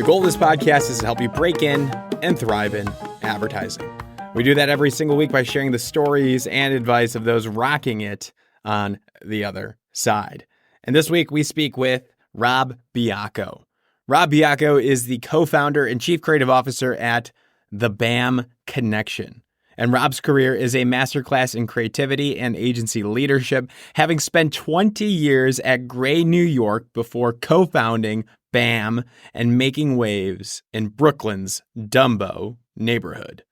goal of this podcast is to help you break in and thrive in advertising. We do that every single week by sharing the stories and advice of those rocking it on the other side. And this week we speak with Rob Baiocco. Rob Baiocco is the co-founder and chief creative officer at The BAM Connection. And Rob's career is a masterclass in creativity and agency leadership, having spent 20 years at Gray, New York before co-founding BAM and making waves in Brooklyn's Dumbo neighborhood.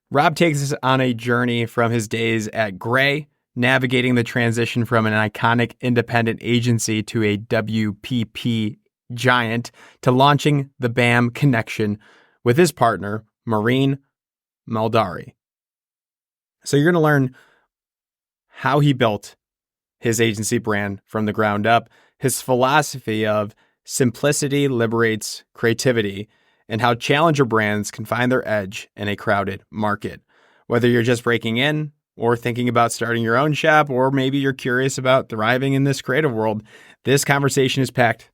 Rob takes us on a journey from his days at Gray, navigating the transition from an iconic independent agency to a WPP giant, to launching the BAM Connection with his partner, Maureen Maldari. So you're going to learn how he built his agency brand from the ground up, his philosophy of simplicity liberates creativity, and how challenger brands can find their edge in a crowded market. Whether you're just breaking in or thinking about starting your own shop, or maybe you're curious about thriving in this creative world, this conversation is packed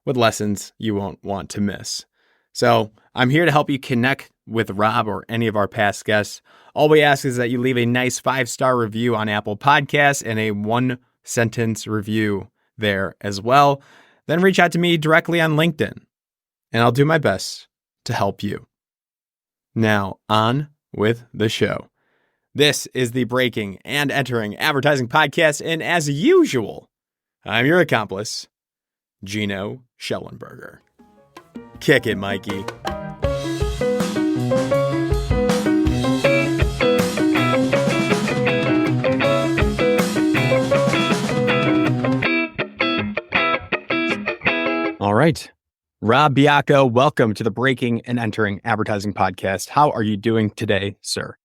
with lessons you won't want to miss. So I'm here to help you connect with Rob or any of our past guests. All we ask is that you leave a nice 5-star review on Apple Podcasts and a 1-sentence review there as well. Then reach out to me directly on LinkedIn, and I'll do my best to help you. Now, on with the show. This is the Breaking and Entering Advertising Podcast, and as usual, I'm your accomplice, Gino Schellenberger. Kick it, Mikey. All right. Rob Baiocco, welcome to the Breaking and Entering Advertising Podcast. How are you doing today, sir?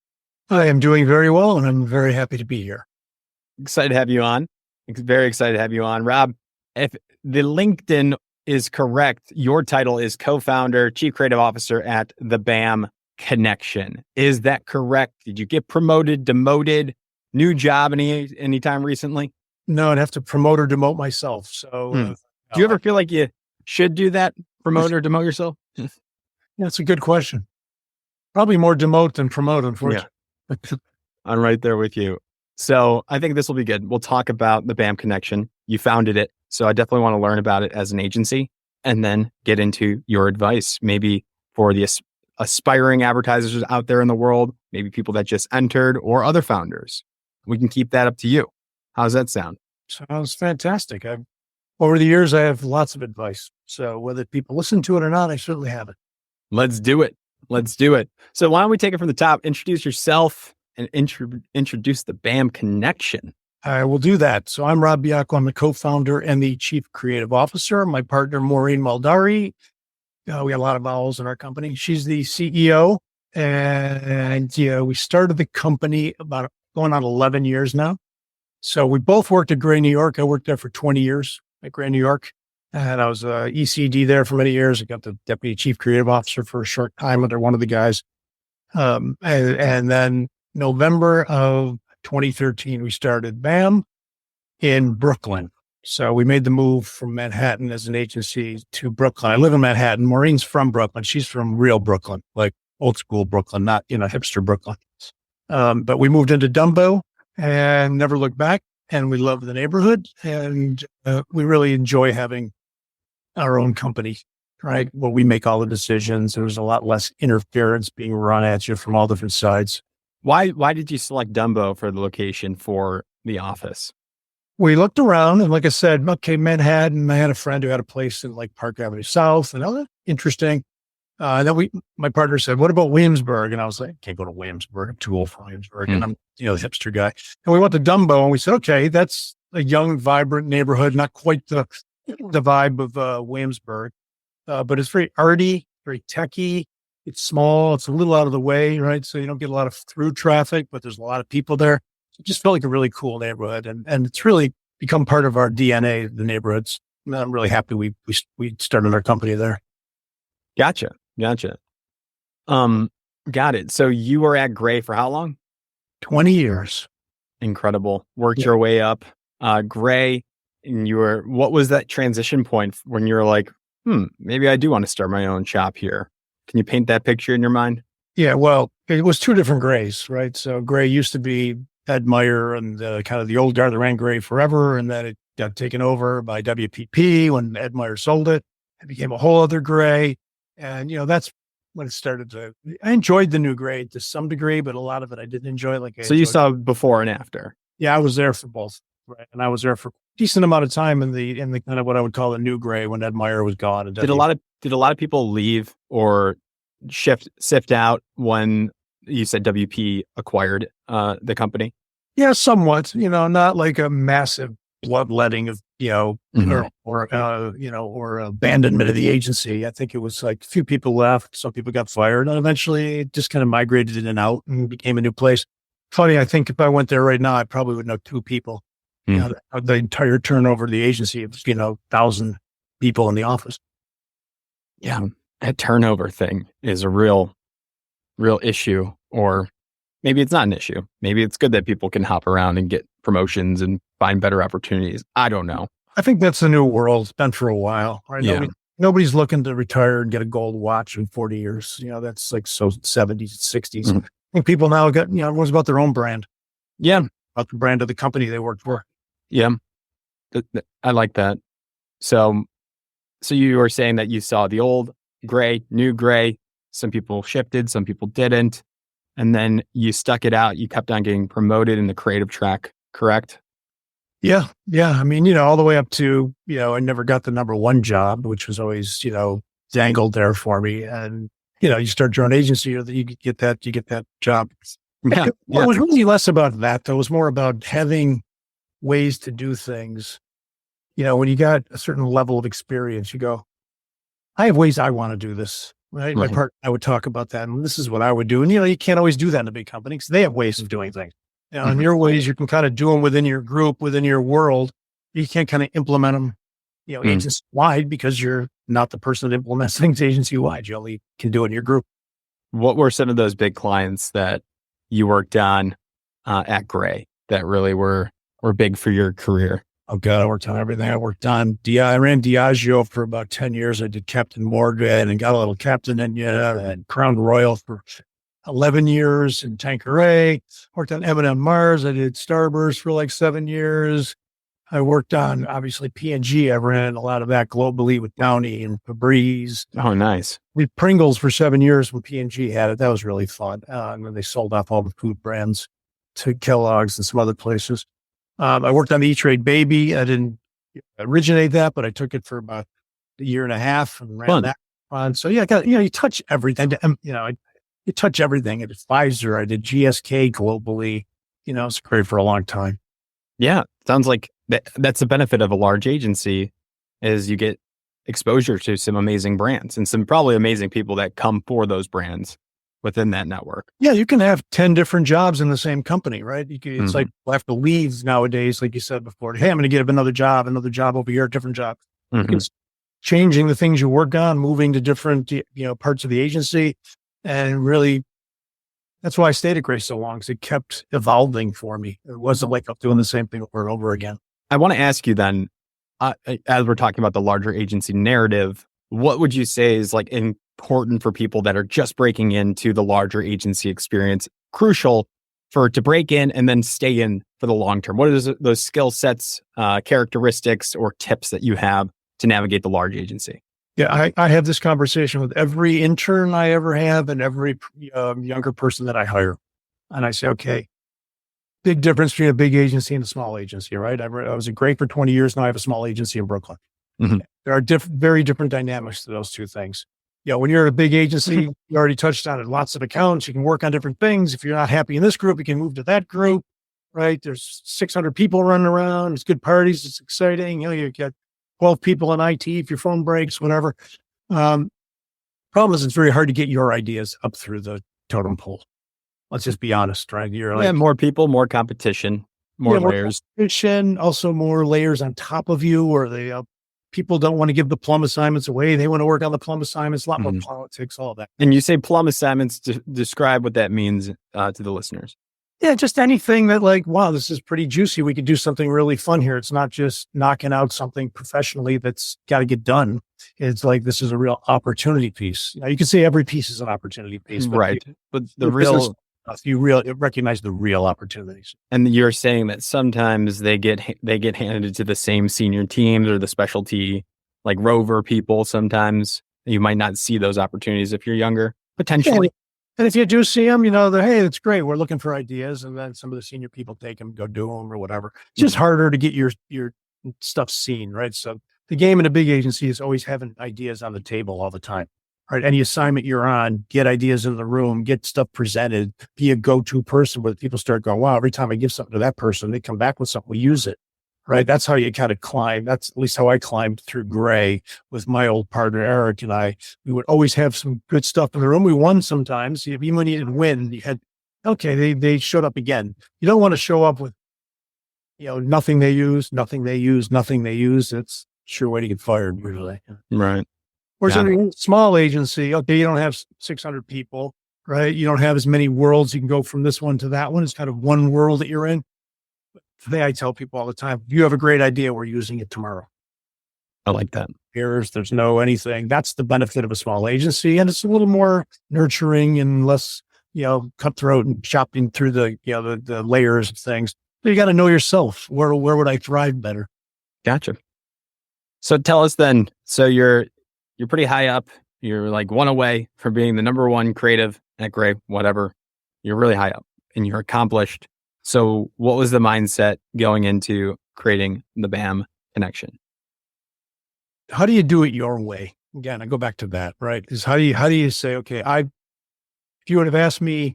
I am doing very well, and I'm very happy to be here. Excited to have you on. Very excited to have you on. Rob, if the LinkedIn is correct, your title is co-founder, chief creative officer at the BAM Connection. Is that correct? Did you get promoted, demoted, new job anytime recently? No, I'd have to promote or demote myself. So, do you ever feel like you should do that? Promote or demote yourself? That's a good question. Probably more demote than promote, unfortunately. Yeah. I'm right there with you. So I think this will be good. We'll talk about the BAM Connection. You founded it. So I definitely want to learn about it as an agency and then get into your advice, maybe for the aspiring advertisers out there in the world, maybe people that just entered or other founders. We can keep that up to you. How's that sound? Sounds fantastic. Over the years, I have lots of advice. So whether people listen to it or not, I certainly have it. Let's do it. Let's do it. So why don't we take it from the top? Introduce yourself and introduce the BAM Connection. I will do that. So I'm Rob Baiocco. I'm the co-founder and the chief creative officer. My partner, Maureen Maldari. We got a lot of vowels in our company. She's the CEO. And we started the company about going on 11 years now. So we both worked at Gray, New York. I worked there for 20 years at Gray, New York. And I was ECD there for many years. I got the deputy chief creative officer for a short time under one of the guys. And then November of 2013, we started BAM in Brooklyn. So we made the move from Manhattan as an agency to Brooklyn. I live in Manhattan. Maureen's from Brooklyn. She's from real Brooklyn, like old school Brooklyn, not, hipster Brooklyn. But we moved into Dumbo and never looked back. And we love the neighborhood. And we really enjoy having our own company, right? Where we make all the decisions. There's a lot less interference being run at you from all different sides. Why did you select Dumbo for the location for the office? We looked around and like I said, okay, Manhattan, I had a friend who had a place in like Park Avenue South and that's interesting. And then my partner said, what about Williamsburg? And I was like, can't go to Williamsburg. I'm too old for Williamsburg. And I'm, the hipster guy. And we went to Dumbo and we said, okay, that's a young, vibrant neighborhood, not quite the vibe of Williamsburg. But it's very arty, very techy. It's small. It's a little out of the way, right? So you don't get a lot of through traffic, but there's a lot of people there. It just felt like a really cool neighborhood. And it's really become part of our DNA, the neighborhoods. And I'm really happy we started our company there. Gotcha. Got it. So you were at Gray for how long? 20 years. Incredible. Worked your way up. Gray, and what was that transition point when you were like, maybe I do want to start my own shop here. Can you paint that picture in your mind? Yeah, well, it was two different Grays, right? So Gray used to be Ed Meyer and kind of the old guard that ran Gray forever, and then it got taken over by WPP when Ed Meyer sold it. It became a whole other Gray, and that's when it started to. I enjoyed the new Gray to some degree, but a lot of it I didn't enjoy. So you saw before and after. Yeah, I was there for both, right? And I was there for a decent amount of time in the kind of what I would call the new Gray when Ed Meyer was gone. And did a lot of people leave or sift out when you said WP acquired the company? Yeah, somewhat. Not like a massive bloodletting of or abandonment of the agency. I think it was like a few people left, some people got fired, and eventually it just kind of migrated in and out and became a new place. Funny, I think if I went there right now, I probably would know two people. The entire turnover of the agency of 1,000 people in the office. Yeah, that turnover thing is a real issue, or maybe it's not an issue. Maybe it's good that people can hop around and get promotions and find better opportunities. I don't know. I think that's the new world. It's been for a while, right? Yeah. Nobody's looking to retire and get a gold watch in 40 years. That's like so 70s, 60s. I think people now everyone's about their own brand. Yeah. About the brand of the company they work for. Yeah. I like that. So you were saying that you saw the old Gray, new Gray. Some people shifted, some people didn't. And then you stuck it out. You kept on getting promoted in the creative track, correct? Yeah. Yeah. I mean, all the way up to, I never got the number one job, which was always, dangled there for me. And, you start your own agency, or you get that job. Yeah. It was really less about that, though. It was more about having ways to do things. When you got a certain level of experience, you go, I have ways I want to do this. Right. My partner, I would talk about that. And this is what I would do. And, you can't always do that in a big company because they have ways of doing things. In your ways, you can kind of do them within your group, within your world. You can't kind of implement them, agency wide, because you're not the person that implements things agency wide. You only can do it in your group. What were some of those big clients that you worked on at Gray that really were big for your career? Oh God, I worked on everything. I ran Diageo for about 10 years. I did Captain Morgan and got a little Captain and Crown Royal for 11 years in Tanqueray. Worked on M&M Mars. I did Starburst for like 7 years. I worked on, obviously, P&G. I ran a lot of that globally with Downy and Febreze. Oh, nice. We did Pringles for 7 years when P&G had it. That was really fun. And then they sold off all the food brands to Kellogg's and some other places. I worked on the E-Trade Baby. I didn't originate that, but I took it for about a year and a half and ran that on. So yeah, you touch everything. You touch everything. I did Pfizer. I did GSK globally. It's great for a long time. Yeah, sounds like that's the benefit of a large agency, is you get exposure to some amazing brands and some probably amazing people that come for those brands within that network. Yeah, you can have 10 different jobs in the same company, right? It's like we'll have to leave nowadays, like you said before. Hey, I'm going to get another job over here, different job. It's changing the things you work on, moving to different parts of the agency, and really, that's why I stayed at Gray so long, because it kept evolving for me. It wasn't like I'm doing the same thing over and over again. I want to ask you then, as we're talking about the larger agency narrative, what would you say is like important for people that are just breaking into the larger agency experience, crucial to break in and then stay in for the long term? What are those skill sets, characteristics, or tips that you have to navigate the large agency? Yeah, I have this conversation with every intern I ever have and every younger person that I hire. And I say, okay, big difference between a big agency and a small agency, right? I was at Gray for 20 years. Now I have a small agency in Brooklyn. There are very different dynamics to those two things. When you're at a big agency, you already touched on it, lots of accounts. You can work on different things. If you're not happy in this group, you can move to that group, right? There's 600 people running around. It's good parties. It's exciting. You get 12 people in IT if your phone breaks, whatever. Problem is, it's very hard to get your ideas up through the totem pole. Let's just be honest, right? You're like, more people, more competition, more layers. Also more layers on top of you, or people don't want to give the plum assignments away. They want to work on the plum assignments, a lot more politics, all of that. And you say plum assignments, to describe what that means to the listeners. Yeah, just anything that like, wow, this is pretty juicy. We could do something really fun here. It's not just knocking out something professionally that's got to get done. It's like, this is a real opportunity piece. You can say every piece is an opportunity piece, but Right. But the your business real, stuff, you recognize the real opportunities. and you're saying that sometimes they get handed to the same senior teams or the specialty, like rover people. Sometimes you might not see those opportunities if you're younger, potentially. And if you do see them, hey, that's great. We're looking for ideas. And then some of the senior people take them, go do them or whatever. It's just harder to get your stuff seen, right? So the game in a big agency is always having ideas on the table all the time, right? Any assignment you're on, get ideas in the room, get stuff presented, be a go-to person where people start going, wow, every time I give something to that person, they come back with something, we use it. Right. That's how you kind of climb. That's at least how I climbed through Gray with my old partner, Eric, and I. We would always have some good stuff in the room. We won sometimes. Even when you didn't win, you had, okay, they showed up again. You don't want to show up with, nothing they use. It's a sure way to get fired usually. Right. Whereas in a small agency, okay, you don't have 600 people, right? You don't have as many worlds. You can go from this one to that one. It's kind of one world that you're in. Today, I tell people all the time, if you have a great idea, we're using it tomorrow. I like that. There's no anything. That's the benefit of a small agency. And it's a little more nurturing and less, cutthroat and chopping through the layers of things. So you got to know yourself. Where would I thrive better? Gotcha. So tell us then, so you're pretty high up. You're like one away from being the number one creative at Gray, whatever. You're really high up and you're accomplished. So what was the mindset going into creating the BAM connection? How do you do it your way? Again, I go back to that, right? Is how do you say, okay, if you would have asked me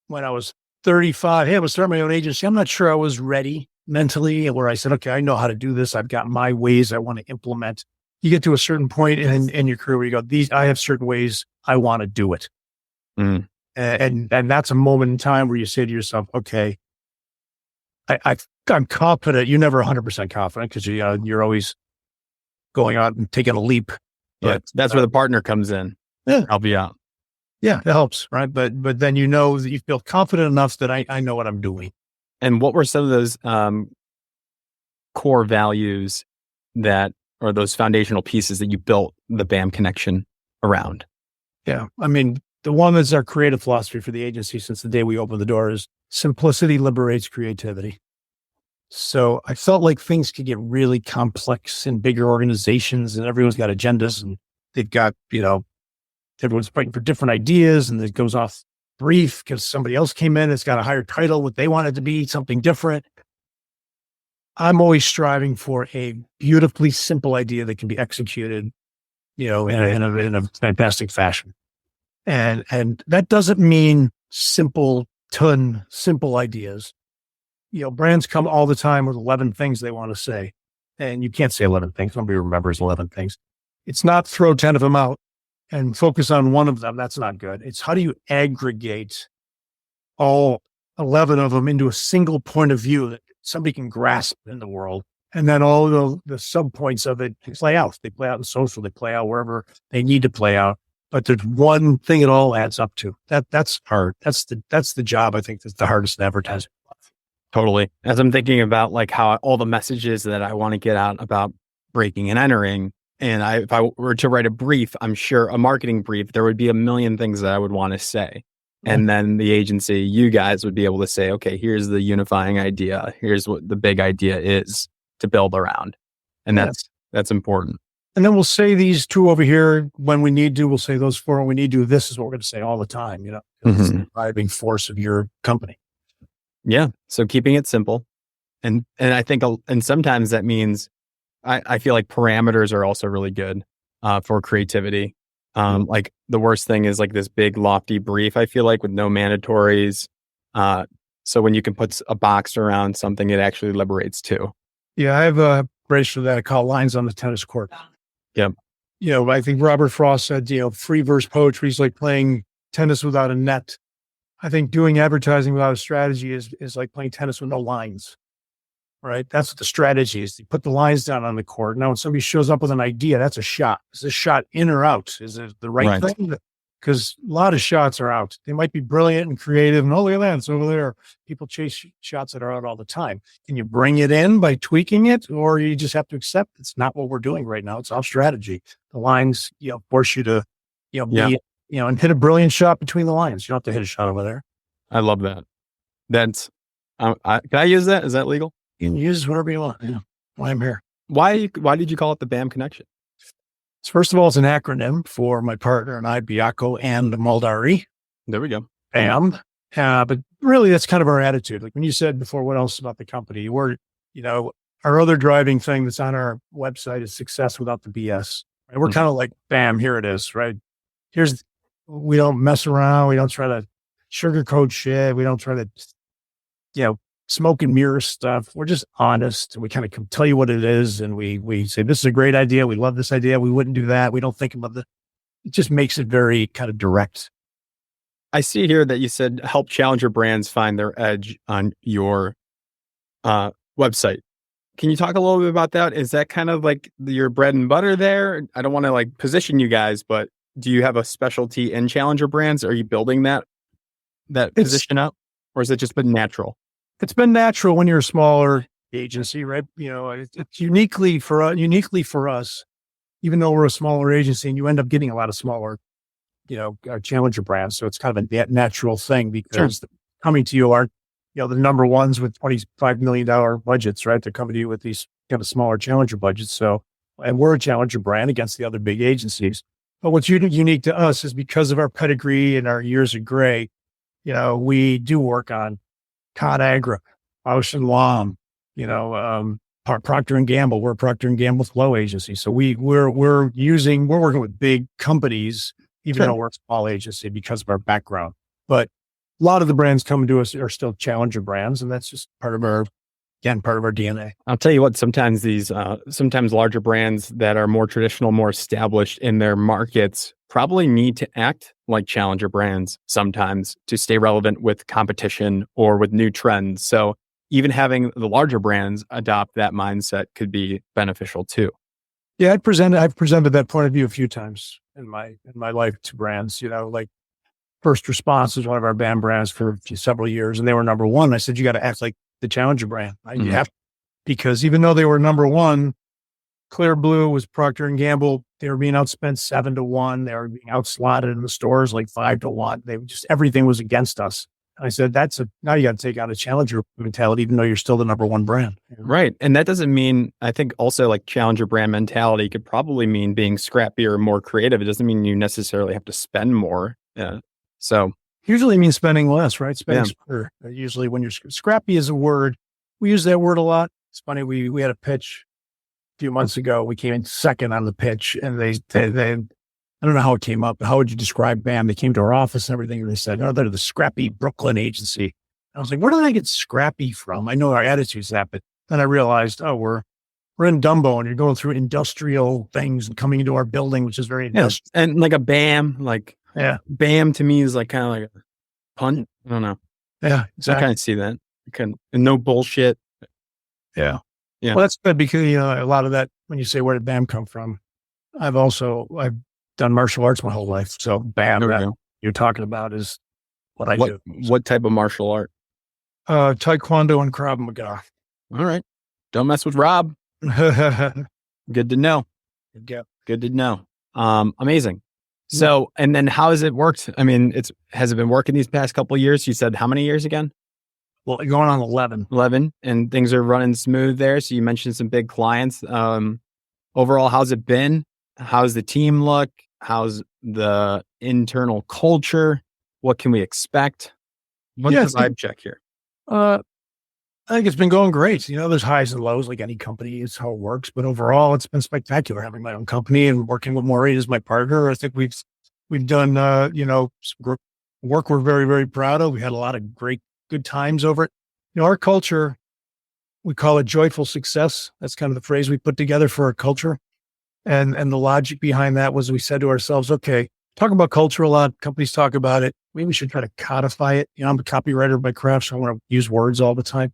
when I was 35, hey, I'm gonna start my own agency, I'm not sure I was ready mentally, where I said, okay, I know how to do this. I've got my ways I want to implement. You get to a certain point in your career where you go, I have certain ways I want to do it. Mm. And that's a moment in time where you say to yourself, okay, I'm confident. You're never 100% confident because you're always going out and taking a leap. Yeah, that's where the partner comes in. Yeah, Help you out. Yeah, it helps, right? But then that you feel confident enough that I know what I'm doing. And what were some of those core values or those foundational pieces that you built the BAM connection around? Yeah, I mean, the one that's our creative philosophy for the agency since the day we opened the door is simplicity liberates creativity. So I felt like things could get really complex in bigger organizations and everyone's got agendas and they've got, everyone's fighting for different ideas and it goes off brief because somebody else came in, it's got a higher title, what they want it to be, something different. I'm always striving for a beautifully simple idea that can be executed, in a fantastic fashion. And that doesn't mean simple ideas. Brands come all the time with 11 things they want to say. And you can't say 11 things. Nobody remembers 11 things. It's not throw 10 of them out and focus on one of them. That's not good. It's how do you aggregate all 11 of them into a single point of view that somebody can grasp in the world. And then all the sub points of it play out. They play out in social. They play out wherever they need to play out. But there's one thing it all adds up to. That's hard. That's the job I think that's the hardest in advertising. Totally. As I'm thinking about like how all the messages that I want to get out about breaking and entering, and if I were to write a brief, I'm sure a marketing brief, there would be a million things that I would want to say. And then the agency, you guys would be able to say, okay, here's the unifying idea. Here's what the big idea is to build around. And that's important. And then we'll say these two over here when we need to. We'll say those four when we need to. This is what we're going to say all the time. It's the driving force of your company. Yeah. So keeping it simple. And I think, and sometimes that means I feel like parameters are also really good for creativity. Like the worst thing is like this big lofty brief, I feel like, with no mandatories. So when you can put a box around something, it actually liberates too. Yeah, I have a phrase for that. I call lines on the tennis court. Yep. I think Robert Frost said, free verse poetry is like playing tennis without a net. I think doing advertising without a strategy is like playing tennis with no lines, right? That's what the strategy is. You put the lines down on the court. Now, when somebody shows up with an idea, that's a shot. Is this shot in or out? Is it the right thing? because a lot of shots are out. They might be brilliant and creative, and oh, look at that, it's over there. People chase shots that are out all the time. Can you bring it in by tweaking it, or you just have to accept it's not what we're doing right now? It's off strategy. The lines, force you to, be, and hit a brilliant shot between the lines. You don't have to hit a shot over there. I love that. That's, can I use that? Is that legal? You can use whatever you want. Yeah. Why I'm here. Why did you call it the BAM connection? So first of all, it's an acronym for my partner and I, Baiocco and Maldari. There we go. BAM. But really, that's kind of our attitude. Like when you said before, what else about the company? We're, our other driving thing that's on our website is success without the BS. Right? We're kind of like, bam, here it is, right? We don't mess around. We don't try to sugarcoat shit. We don't try to, smoke and mirror stuff. We're just honest. We kind of tell you what it is. And we say, this is a great idea. We love this idea. We wouldn't do that. We don't think about it just makes it very kind of direct. I see here that you said help challenger brands find their edge on your website. Can you talk a little bit about that? Is that kind of like your bread and butter there? I don't want to like position you guys, but do you have a specialty in challenger brands? Are you building that position up, or has it just been natural? It's been natural when you're a smaller agency, right? It's uniquely for us, even though we're a smaller agency, and you end up getting a lot of smaller, challenger brands. So it's kind of a natural thing because coming to you are, the number ones with $25 million budgets, right? They're coming to you with these kind of smaller challenger budgets. So, and we're a challenger brand against the other big agencies. But what's unique to us is because of our pedigree and our years of gray, we do work on ConAgra, Bausch and Lomb, Procter and Gamble. We're a Procter and Gamble flow agency. So we're working with big companies, even though we're a small agency because of our background. But a lot of the brands coming to us are still challenger brands. And that's just part of our DNA. I'll tell you what, sometimes sometimes larger brands that are more traditional, more established in their markets probably need to act like challenger brands sometimes to stay relevant with competition or with new trends. So even having the larger brands adopt that mindset could be beneficial too. Yeah, I've presented that point of view a few times in my life to brands. Like First Response is one of our BAM brands for several years, and they were number one. I said, you got to act like the challenger brand. You have to, because even though they were number one, Clear Blue was Procter and Gamble. They were being outspent 7-1. They were being outslotted in the stores like 5-1. Everything was against us. I said, now you got to take out a challenger mentality, even though you're still the number one brand. Right. And that doesn't mean, I think also like challenger brand mentality could probably mean being scrappier, more creative. It doesn't mean you necessarily have to spend more. Yeah. So usually means spending less, right? Spending smarter. Usually when you're scrappy is a word. We use that word a lot. It's funny. We had a pitch a few months ago. We came in second on the pitch, and they I don't know how it came up, but how would you describe BAM? They came to our office and everything, and they said, they're the scrappy Brooklyn agency. And I was like, where did I get scrappy from? I know our attitude's that, but then I realized, we're in Dumbo, and you're going through industrial things and coming into our building, which is very industrial. And like a BAM, BAM to me is like kind of like a pun. I don't know. Yeah, exactly. I kind of see that. And no bullshit. Yeah. Well, that's good because, a lot of that, when you say, where did BAM come from? I've done martial arts my whole life. So BAM, that you're talking about is what I do. What type of martial art? Taekwondo and Krav Maga. All right. Don't mess with Rob. Good to know. Good to know. Amazing. So, and then how has it worked? I mean, has it been working these past couple of years? You said how many years again? Well, going on 11. 11, and things are running smooth there. So you mentioned some big clients. Overall, how's it been? How's the team look? How's the internal culture? What can we expect? What's the vibe check here? I think it's been going great. There's highs and lows like any company. It's how it works. But overall, it's been spectacular having my own company and working with Maureen as my partner. I think we've done, some work we're very, very proud of. We had a lot of good times over it. Our culture, we call it joyful success. That's kind of the phrase we put together for our culture. And the logic behind that was we said to ourselves, okay, talk about culture a lot. Companies talk about it. Maybe we should try to codify it. I'm a copywriter by craft, so I want to use words all the time.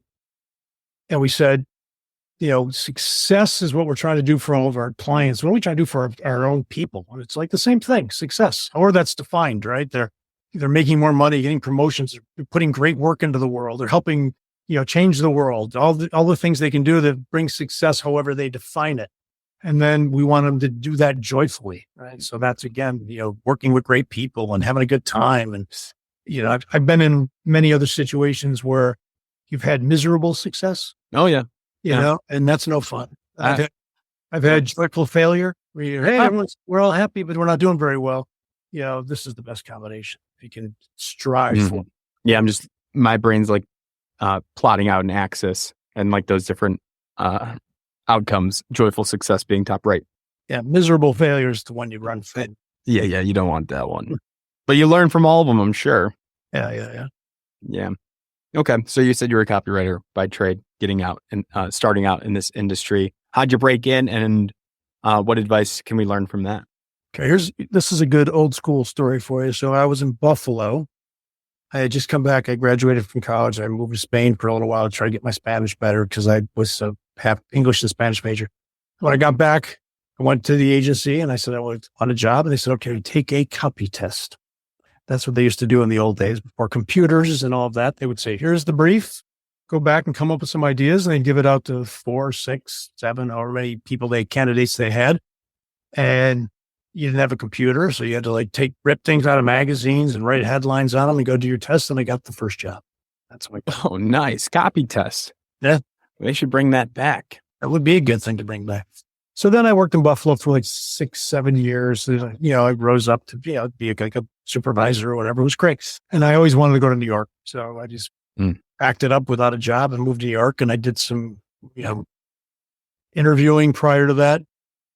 And we said, success is what we're trying to do for all of our clients. What are we trying to do for our own people? And it's like the same thing, success, or that's defined, right? They're making more money, getting promotions, they're putting great work into the world. They're helping, change the world, all the things they can do that bring success, however they define it. And then we want them to do that joyfully, right? So that's, again, working with great people and having a good time. And, I've been in many other situations where you've had miserable success. Oh yeah. And that's no fun. I've had joyful failure where we're all happy, but we're not doing very well. This is the best combination you can strive for. Yeah. My brain's like plotting out an axis and like those different outcomes, joyful success being top right. Yeah. Miserable failure is the one you run from. Yeah. You don't want that one, but you learn from all of them, I'm sure. Yeah. Okay. So you said you were a copywriter by trade, getting out and starting out in this industry. How'd you break in, and what advice can we learn from that? Okay. This is a good old school story for you. So I was in Buffalo. I had just come back. I graduated from college. I moved to Spain for a little while to try to get my Spanish better because I was half English and Spanish major. When I got back, I went to the agency and I said, I want a job. And they said, okay, take a copy test. That's what they used to do in the old days before computers and all of that. They would say, here's the brief, go back and come up with some ideas. And they'd give it out to 4, 6, 7, however many candidates they had. And you didn't have a computer. So you had to rip things out of magazines and write headlines on them and go do your test. And I got the first job. That's what. Oh, nice. Copy test. Yeah. They should bring that back. That would be a good thing to bring back. So then I worked in Buffalo for like 6, 7 years. I rose up to be like a supervisor or whatever. It was great. And I always wanted to go to New York. So I just packed it up without a job and moved to New York. And I did some, interviewing prior to that.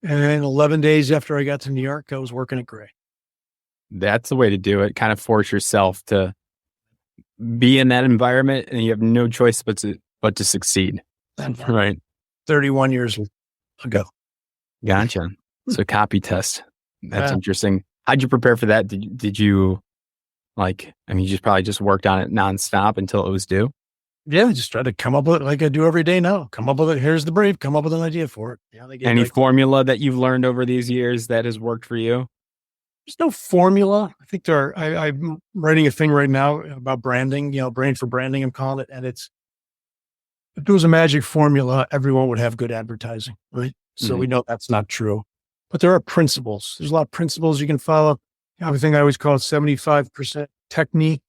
And 11 days after I got to New York, I was working at Gray. That's the way to do it. Kind of force yourself to be in that environment, and you have no choice but to succeed. Right. 31 years ago. Gotcha. So copy test. That's interesting. How'd you prepare for that? Did you you just probably just worked on it nonstop until it was due? Yeah, I just tried to come up with it like I do every day now. Come up with it. Here's the brief. Come up with an idea for it. Yeah, any formula that you've learned over these years that has worked for you? There's no formula. I think I'm writing a thing right now about branding, brain for branding, I'm calling it. And if there was a magic formula, everyone would have good advertising, right? So we know that's not true. But there are principles. There's a lot of principles you can follow. Everything I always call 75% technique,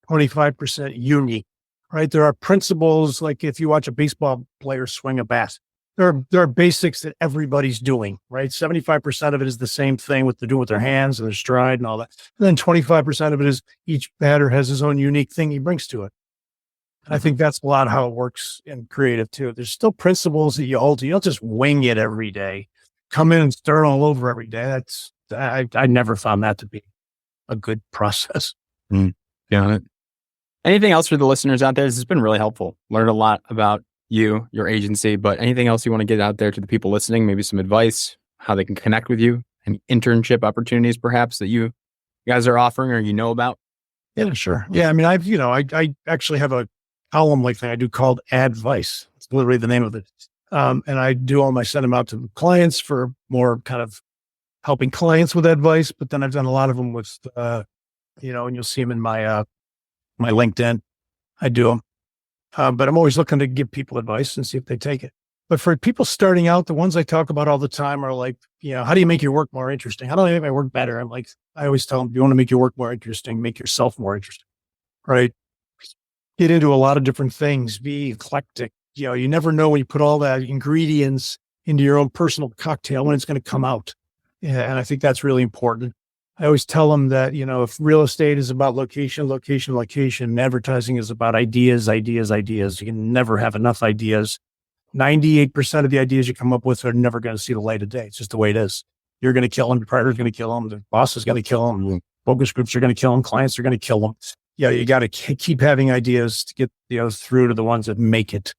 25% unique, right? There are principles, like if you watch a baseball player swing a bat, there are basics that everybody's doing, right? 75% of it is the same thing they're doing with their hands and their stride and all that. And then 25% of it is each batter has his own unique thing he brings to it. I think that's a lot of how it works in creative too. There's still principles that you hold to. You don't just wing it every day, come in and start all over every day. I never found that to be a good process. Got it. Anything else for the listeners out there? This has been really helpful. Learned a lot about you, your agency, but anything else you want to get out there to the people listening? Maybe some advice, how they can connect with you, any internship opportunities perhaps that you guys are offering or about? Yeah, sure. Yeah. I mean, I actually have a column-like thing I do called Advice. It's literally the name of it. And I send them out to clients for more kind of helping clients with advice. But then I've done a lot of them with, and you'll see them in my LinkedIn. I do them. But I'm always looking to give people advice and see if they take it. But for people starting out, the ones I talk about all the time are like, how do you make your work more interesting? How do I make my work better? I always tell them, you want to make your work more interesting, make yourself more interesting, right? Get into a lot of different things, be eclectic. You never know when you put all that ingredients into your own personal cocktail when it's going to come out. Yeah, and I think that's really important. I always tell them that, if real estate is about location, and advertising is about ideas. You can never have enough ideas. 98% of the ideas you come up with are never going to see the light of day. It's just the way it is. You're going to kill them. Your partner's going to kill them. The boss is going to kill them. Focus groups are going to kill them. Clients are going to kill them. Yeah, you got to keep having ideas to get through to the ones that make it.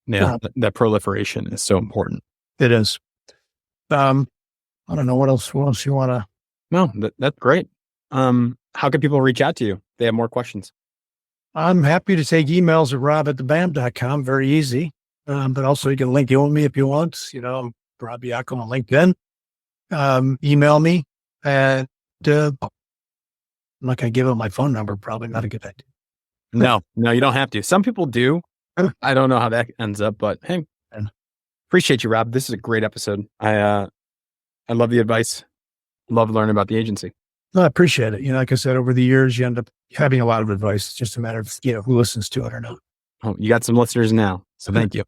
Yeah, that proliferation is so important. It is. I don't know what else you want to. No, that's great. How can people reach out to you if they have more questions? I'm happy to take emails at rob@thebam.com. Very easy. But also you can link in with me if you want. I'm Rob Baiocco on LinkedIn. Email me, and I'm not going to give out my phone number. Probably not a good idea. No, you don't have to. Some people do. I don't know how that ends up, but hey, appreciate you, Rob. This is a great episode. I love the advice. Love learning about the agency. No, I appreciate it. Like I said, over the years, you end up having a lot of advice. It's just a matter of, who listens to it or not. Oh, you got some listeners now. So thank you.